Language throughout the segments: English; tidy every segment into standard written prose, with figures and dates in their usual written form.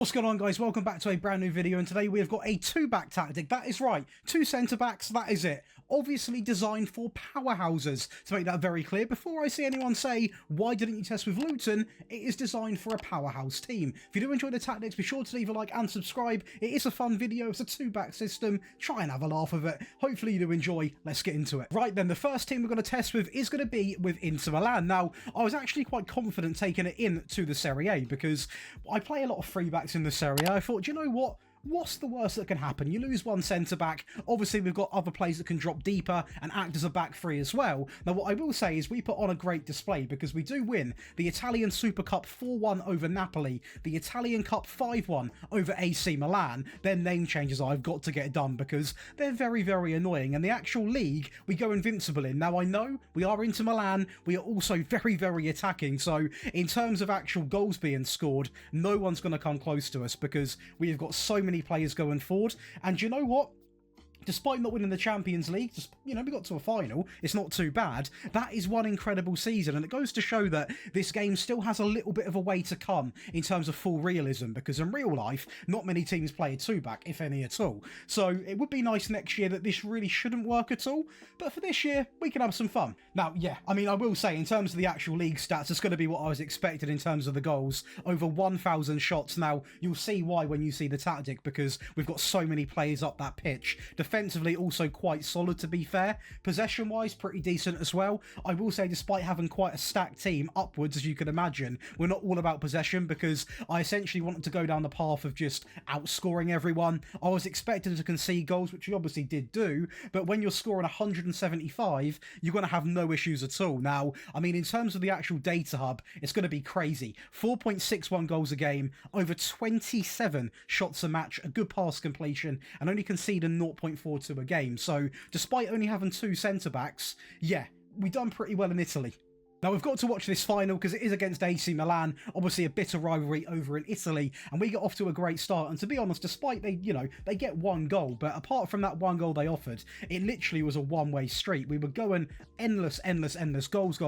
What's going on, guys? Welcome back to a brand new video, and today we have got a two-back tactic. That is right, two centre-backs, that is it. Obviously designed for powerhouses, to make that very clear. Before I see anyone say, why didn't you test with Luton, it is designed for a powerhouse team. If you do enjoy the tactics, be sure to leave a like and subscribe. It is a fun video, it's a two-back system. Try and have a laugh with it. Hopefully you do enjoy. Let's get into it. Right then, the first team we're going to test with is going to be with Inter Milan. Now, I was actually quite confident taking it into the Serie A because I play a lot of three-backs in this area. I thought, you know what? What's the worst that can happen? You lose one centre-back. Obviously, we've got other players that can drop deeper and act as a back three as well. Now, what I will say is we put on a great display because we do win the Italian Super Cup 4-1 over Napoli, the Italian Cup 5-1 over AC Milan. Their name changes, I've got to get it done because they're very, very annoying. And the actual league, we go invincible in. Now, I know we are Inter Milan. We are also very, very attacking. So, in terms of actual goals being scored, no one's going to come close to us because we have got so many players going forward. And you know what? Despite not winning the Champions League, just, you know, we got to a final, it's not too bad. That is one incredible season, and it goes to show that this game still has a little bit of a way to come in terms of full realism, because in real life, not many teams play a two-back, if any at all. So it would be nice next year that this really shouldn't work at all, but for this year, we can have some fun. Now, yeah, I mean, I will say, in terms of the actual league stats, it's going to be what I was expected in terms of the goals, over 1,000 shots. Now, you'll see why when you see the tactic, because we've got so many players up that pitch. Defensively, also quite solid, to be fair. Possession-wise, pretty decent as well. I will say, despite having quite a stacked team upwards, as you can imagine, we're not all about possession because I essentially wanted to go down the path of just outscoring everyone. I was expecting to concede goals, which we obviously did do, but when you're scoring 175, you're going to have no issues at all. Now, I mean, in terms of the actual data hub, it's going to be crazy. 4.61 goals a game, over 27 shots a match, a good pass completion, and only conceding 0.42 a game. So despite only having two centre-backs, yeah, we've done pretty well in Italy. Now, we've got to watch this final because it is against AC Milan, obviously a bitter rivalry over in Italy, and we get off to a great start. And to be honest, despite they get one goal, but apart from that one goal they offered, it literally was a one-way street. We were going endless, goals,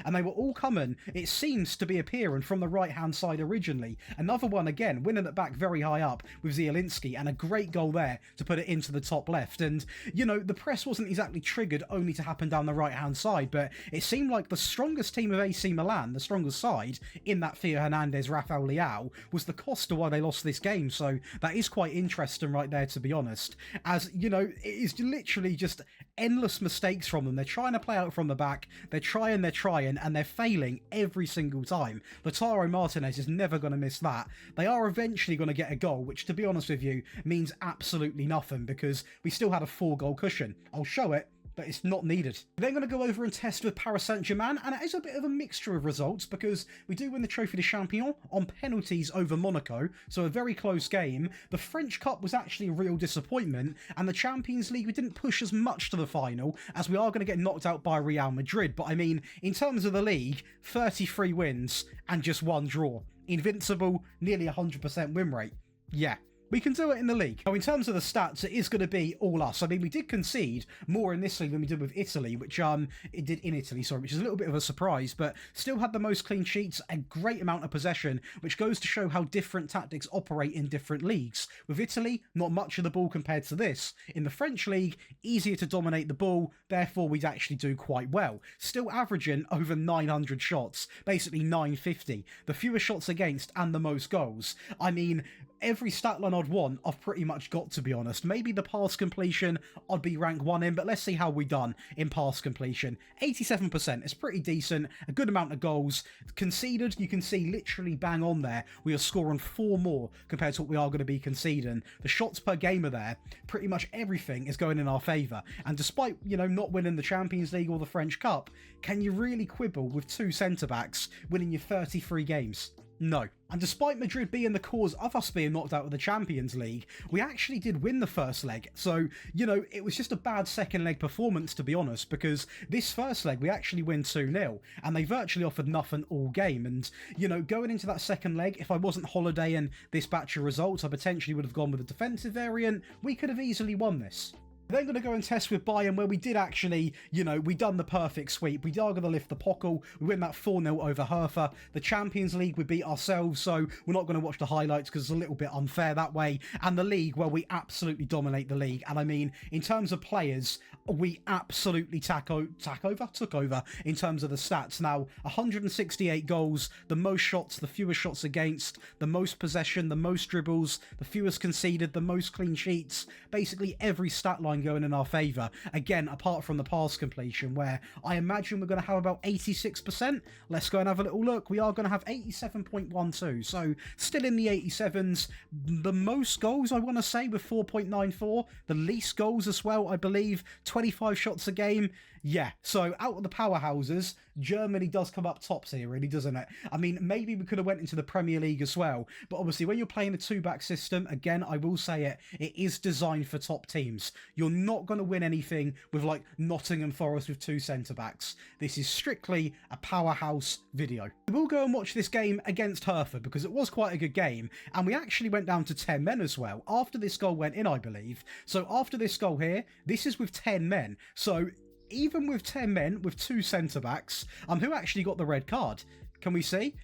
and they were all coming, it seems to be appearing from the right-hand side originally. Another one again, winning it back very high up with Zielinski, and a great goal there to put it into the top left. And, you know, the press wasn't exactly triggered only to happen down the right-hand side, but it seemed like the strongest team of AC Milan, the strongest side in that Theo Hernandez, Rafael Leao, was the cost of why they lost this game. So that is quite interesting right there, to be honest. As, you know, it is literally just endless mistakes from them. They're trying to play out from the back. They're trying, and they're failing every single time. Lautaro Martinez is never going to miss that. They are eventually going to get a goal, which, to be honest with you, means absolutely nothing because we still had a 4-goal cushion. I'll show it, but it's not needed. We're then going to go over and test with Paris Saint-Germain, and it is a bit of a mixture of results because we do win the Trophée des Champions on penalties over Monaco, so a very close game. The French Cup was actually a real disappointment, and the Champions League, we didn't push as much to the final as we are going to get knocked out by Real Madrid. But I mean, in terms of the league, 33 wins and just one draw. Invincible, nearly 100% win rate. Yeah. We can do it in the league. Now, in terms of the stats, it is going to be all us. I mean, we did concede more in this league than we did with Italy, which it did in Italy, sorry, which is a little bit of a surprise, but still had the most clean sheets, a great amount of possession, which goes to show how different tactics operate in different leagues. With Italy, not much of the ball compared to this. In the French league, easier to dominate the ball, therefore we'd actually do quite well. Still averaging over 900 shots, basically 950. The fewest shots against and the most goals. I mean, every stat line I'd want, I've pretty much got, to be honest. Maybe the pass completion, I'd be rank 1 in, but let's see how we done in pass completion. 87%, it's pretty decent, a good amount of goals. Conceded, you can see literally bang on there. We are scoring 4 more compared to what we are going to be conceding. The shots per game are there. Pretty much everything is going in our favour. And despite, you know, not winning the Champions League or the French Cup, can you really quibble with 2 centre-backs winning your 33 games? No. And despite Madrid being the cause of us being knocked out of the Champions League, we actually did win the first leg. So, you know, it was just a bad second leg performance, to be honest, because this first leg we actually win 2-0 and they virtually offered nothing all game. And, you know, going into that second leg, if I wasn't holidaying this batch of results, I potentially would have gone with a defensive variant. We could have easily won this. Then going to go and test with Bayern, where we did actually, you know, we done the perfect sweep. We are going to lift the Pockle. We win that 4-0 over Hertha. The Champions League, we beat ourselves, so we're not going to watch the highlights because it's a little bit unfair that way. And the league, well, we absolutely dominate the league. And I mean, in terms of players, we absolutely took over in terms of the stats. Now, 168 goals, the most shots, the fewest shots against, the most possession, the most dribbles, the fewest conceded, the most clean sheets, basically every stat line going in our favour. Again, apart from the pass completion, where I imagine we're going to have about 86%. Let's go and have a little look. We are going to have 87.12, so still in the 87s. The most goals, I want to say, with 4.94. The least goals as well, I believe, 25 shots a game. Yeah, so out of the powerhouses, Germany does come up tops here, really, doesn't it? I mean, maybe we could have went into the Premier League as well, but obviously when you're playing a two-back system, again, I will say it is designed for top teams. You're not going to win anything with, like, Nottingham Forest with two centre-backs. This is strictly a powerhouse video. We'll go and watch this game against Hertha, because it was quite a good game, and we actually went down to 10 men as well, after this goal went in, I believe. So after this goal here, this is with 10 men, so even with 10 men, with two centre-backs, who actually got the red card? Can we see?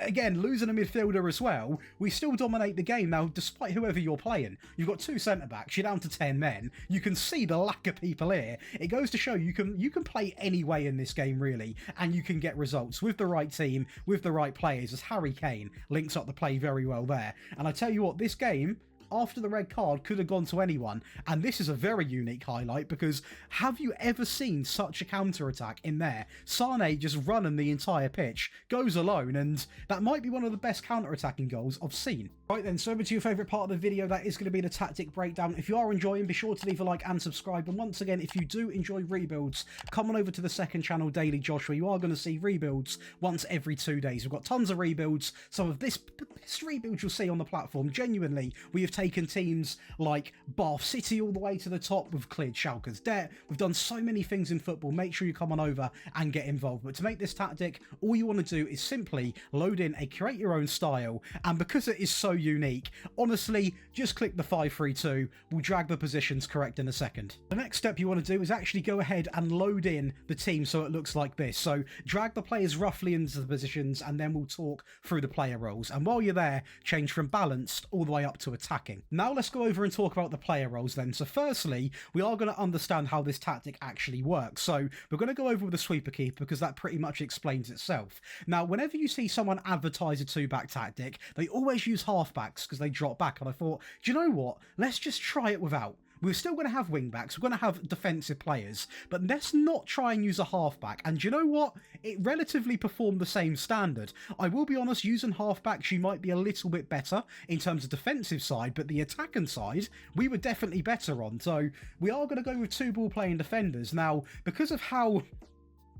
Again, losing a midfielder as well, we still dominate the game. Now, despite whoever you're playing, you've got two centre-backs, you're down to 10 men. You can see the lack of people here. It goes to show you can play any way in this game, really, and you can get results with the right team, with the right players, as Harry Kane links up the play very well there. And I tell you what, this game, after the red card, could have gone to anyone, and this is a very unique highlight, because have you ever seen such a counter-attack in there? Sane just running the entire pitch, goes alone, and that might be one of the best counter-attacking goals I've seen. Right then, so over to your favourite part of the video, that is going to be the tactic breakdown. If you are enjoying, be sure to leave a like and subscribe, and once again, if you do enjoy rebuilds, come on over to the second channel, Daily Josh, where you are going to see rebuilds once every 2 days. We've got tons of rebuilds, some of the best rebuilds you'll see on the platform. Genuinely, we have taken teams like Bath City all the way to the top. We've cleared Schalke's debt. We've done so many things in football. Make sure you come on over and get involved. But to make this tactic, all you want to do is simply load in a create your own style, and because it is so unique, honestly, just click the 5-3-2. We'll drag the positions correct in a second. The next step you want to do is actually go ahead and load in the team so it looks like this. So drag the players roughly into the positions, and then we'll talk through the player roles. And while you're there, change from balanced all the way up to attacking. Now let's go over and talk about the player roles then. So firstly, we are going to understand how this tactic actually works. So we're going to go over with the sweeper keeper, because that pretty much explains itself. Now, whenever you see someone advertise a two-back tactic, they always use halfbacks because they drop back. And I thought, do you know what? Let's just try it without. We're still going to have wing-backs, we're going to have defensive players, but let's not try and use a half-back. And do you know what? It relatively performed the same standard. I will be honest, using half-backs, you might be a little bit better in terms of defensive side, but the attacking side, we were definitely better on. So we are going to go with two ball-playing defenders. Now, because of how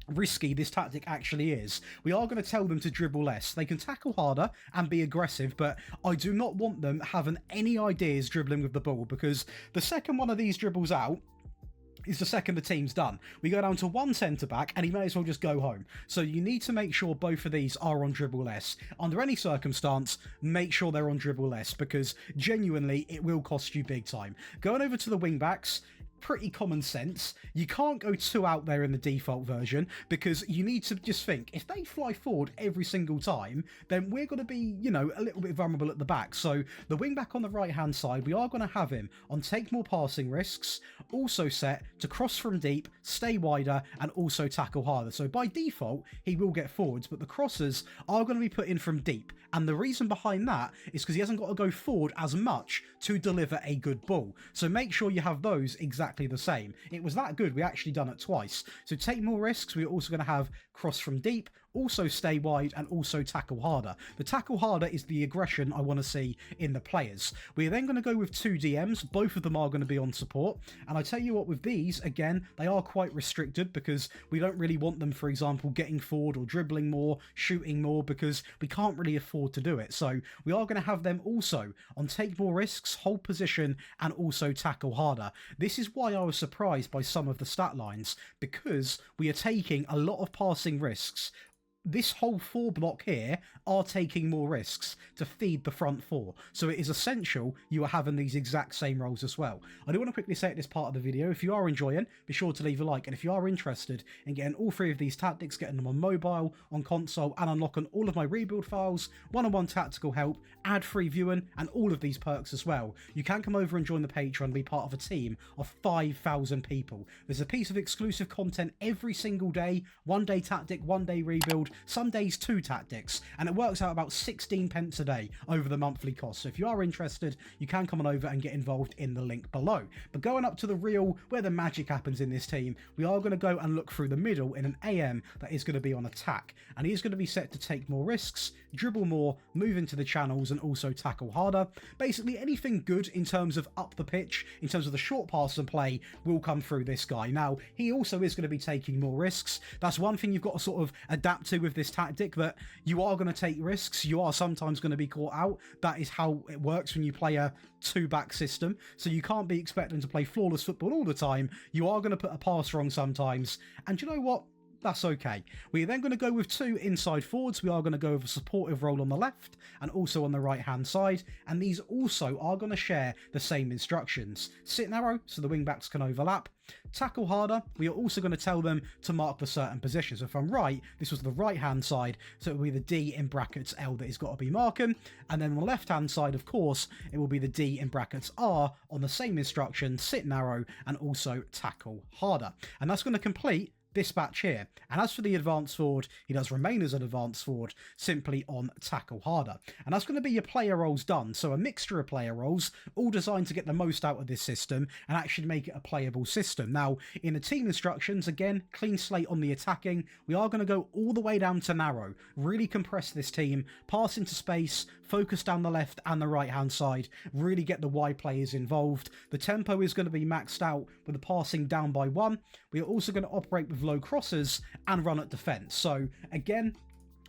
risky this tactic actually is, we are going to tell them to dribble less. They can tackle harder and be aggressive, but I do not want them having any ideas dribbling with the ball, because the second one of these dribbles out is the second the team's done. We go down to one centre-back and he may as well just go home. So you need to make sure both of these are on dribble less. Under any circumstance, make sure they're on dribble less, because genuinely it will cost you big time. Going over to the wing-backs, pretty common sense. You can't go too out there in the default version, because you need to just think, if they fly forward every single time, then we're going to be, you know, a little bit vulnerable at the back. So the wing back on the right hand side, we are going to have him on take more passing risks, also set to cross from deep, stay wider, and also tackle harder. So by default, he will get forwards, but the crosses are going to be put in from deep. And the reason behind that is because he hasn't got to go forward as much to deliver a good ball. So make sure you have those exactly the same. It was that good, we actually done it twice. So take more risks, we're also going to have cross from deep, also stay wide, and also tackle harder. The tackle harder is the aggression I want to see in the players. We're then going to go with two DMs. Both of them are going to be on support. And I tell you what, with these, again, they are quite restricted, because we don't really want them, for example, getting forward or dribbling more, shooting more, because we can't really afford to do it. So we are going to have them also on take more risks, hold position, and also tackle harder. This is why I was surprised by some of the stat lines, because we are taking a lot of passing risks this whole 4 block here are taking more risks to feed the front 4. So it is essential you are having these exact same roles as well. I do want to quickly say at this part of the video, if you are enjoying, be sure to leave a like. And if you are interested in getting all 3 of these tactics, getting them on mobile, on console, and unlocking all of my rebuild files, one-on-one tactical help, ad-free viewing, and all of these perks as well, you can come over and join the Patreon and be part of a team of 5,000 people. There's a piece of exclusive content every single day, 1 day tactic, 1 day rebuild, some days 2 tactics, and it works out about 16 pence a day over the monthly cost. So if you are interested, you can come on over and get involved in the link below. But going up to the real, where the magic happens in this team, we are going to go and look through the middle in an AM that is going to be on attack, and he's going to be set to take more risks, dribble more, move into the channels, and also tackle harder. Basically anything good in terms of up the pitch, in terms of the short pass and play, will come through this guy. Now, he also is going to be taking more risks. That's one thing you've got to sort of adapt to with this tactic, that you are going to take risks. You are sometimes going to be caught out. That is how it works when you play a 2-back system. So you can't be expecting to play flawless football all the time. You are going to put a pass wrong sometimes. And you know what? That's okay. We are then going to go with 2 inside forwards. We are going to go with a supportive role on the left and also on the right hand side, and these also are going to share the same instructions. Sit narrow so the wing backs can overlap. Tackle harder, we are also going to tell them to mark the certain positions. So if I'm right, this was the right hand side, so it will be the D in brackets L that he's got to be marking, and then on the left hand side, of course, it will be the D in brackets R on the same instruction, sit narrow and also tackle harder. And that's going to complete this batch here. And as for the advanced forward, he does remain as an advanced forward, simply on tackle harder. And that's going to be your player roles done. So a mixture of player roles, all designed to get the most out of this system and actually make it a playable system. Now, in the team instructions, again, clean slate on the attacking. We are going to go all the way down to narrow, really compress this team, pass into space, focus down the left and the right hand side, really get the wide players involved. The tempo is going to be maxed out with the passing down by 1. We are also going to operate with low crosses and run at defence. So again,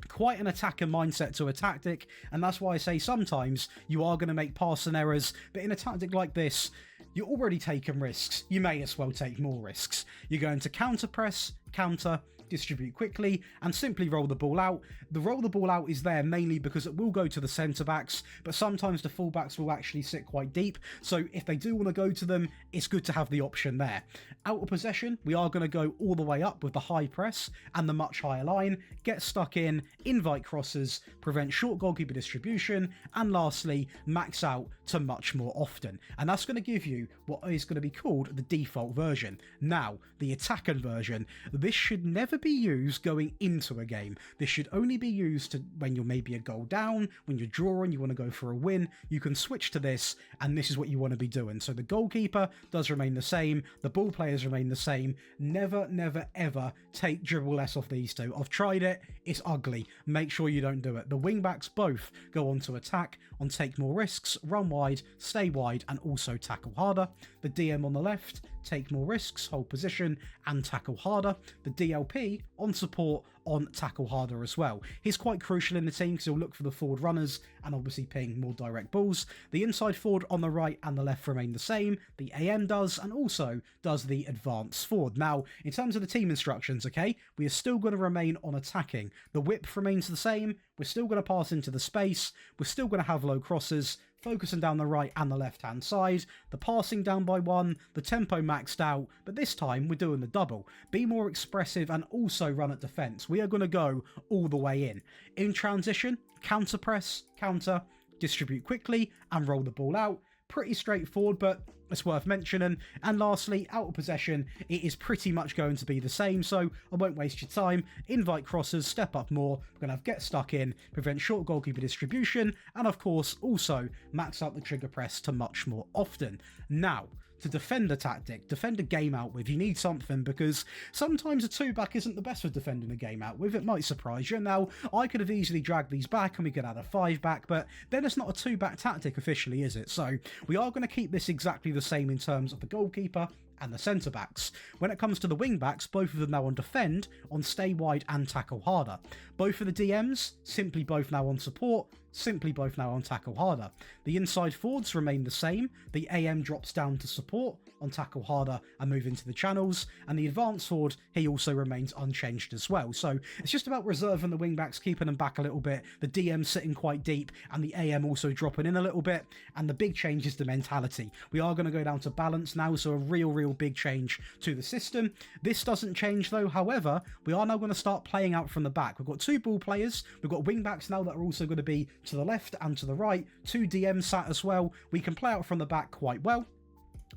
quite an attacker mindset to a tactic, and that's why I say sometimes you are going to make passing errors, but in a tactic like this, you're already taking risks. You may as well take more risks. You're going to counter press, counter, distribute quickly, and simply roll the ball out. The roll the ball out is there mainly because it will go to the centre backs, but sometimes the full backs will actually sit quite deep, so if they do want to go to them, it's good to have the option there. Out of possession, we are going to go all the way up with the high press and the much higher line, get stuck in, invite crosses, prevent short goalkeeper distribution, and lastly, max out to much more often. And that's going to give you what is going to be called the default version. Now, the attacking version, this should never be used going into a game. This should only be used to when you're maybe a goal down, when you're drawing, you want to go for a win, you can switch to this, and this is what you want to be doing. So the goalkeeper does remain the same, the ball players remain the same. Never, never, ever take dribble less off these 2. I've tried it, it's ugly. Make sure you don't do it. The wing backs both go on to attack, on take more risks, run wide, stay wide, and also tackle harder. The DM on the left, take more risks, hold position, and tackle harder. The DLP on support, on tackle harder as well. He's quite crucial in the team because he'll look for the forward runners and obviously ping more direct balls. The inside forward on the right and the left remain the same. The AM does, and also does the advanced forward. Now, in terms of the team instructions, okay, we are still going to remain on attacking. The whip remains the same. We're still going to pass into the space. We're still going to have low crosses, focusing down the right and the left hand side, the passing down by 1, the tempo maxed out, but this time we're doing the double. Be more expressive and also run at defence. We are going to go all the way in. In transition, counter press, counter, distribute quickly and roll the ball out. Pretty straightforward, but it's worth mentioning. And lastly, out of possession, it is pretty much going to be the same, so I won't waste your time. Invite crosses, step up more, we're going to have get stuck in, prevent short goalkeeper distribution, and of course also max out the trigger press to much more often. Now, to defend a tactic, defend a game out with, you need something, because sometimes a 2-back isn't the best for defending a game out with. It might surprise you. Now, I could have easily dragged these back and we could add a 5-back, but then it's not a 2-back tactic officially, is it? So we are going to keep this exactly the same in terms of the goalkeeper and the centre backs. When it comes to the wing backs, both of them now on defend, on stay wide and tackle harder. Both of the DMs, simply both now on support, simply both now on tackle harder. The inside forwards remain the same. The AM drops down to support, on tackle harder and move into the channels, and the advanced forward, he also remains unchanged as well. So it's just about reserving the wing backs, keeping them back a little bit, the DM sitting quite deep, and the AM also dropping in a little bit, and the big change is the mentality. We are going to go down to balance now, so a real big change to the system. This doesn't change though, however, we are now going to start playing out from the back. We've got 2 ball players, we've got wing backs now that are also going to be to the left and to the right, 2 DMs sat as well. We can play out from the back quite well.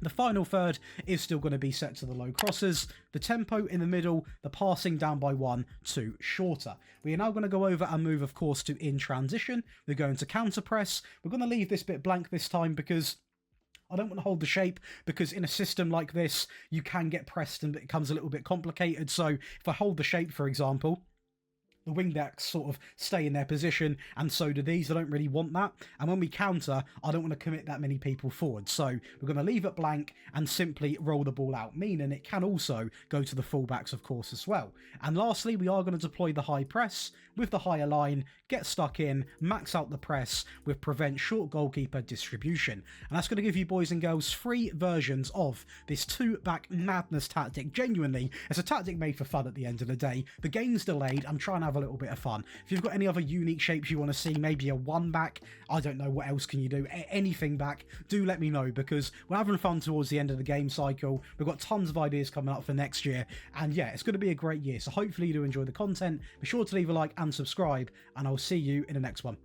The final third is still going to be set to the low crosses, the tempo in the middle, the passing down by 1 to shorter. We are now going to go over and move, of course, to in transition. We're going to counter press. We're going to leave this bit blank this time because I don't want to hold the shape, because in a system like this, you can get pressed and it becomes a little bit complicated. So if I hold the shape, for example, the wing backs sort of stay in their position, and so do these. I don't really want that. And when we counter, I don't want to commit that many people forward. So we're going to leave it blank and simply roll the ball out, meaning it can also go to the fullbacks, of course, as well. And lastly, we are going to deploy the high press with the higher line, get stuck in, max out the press with prevent short goalkeeper distribution. And that's going to give you boys and girls 3 versions of this 2-back madness tactic. Genuinely, it's a tactic made for fun at the end of the day. The game's delayed. I'm trying to have a little bit of fun. If you've got any other unique shapes you want to see, maybe a 1-back, I don't know, what else can you do? Anything back, do let me know, because we're having fun towards the end of the game cycle. We've got tons of ideas coming up for next year, and yeah, it's going to be a great year. So hopefully you do enjoy the content. Be sure to leave a like and subscribe, and I'll see you in the next one.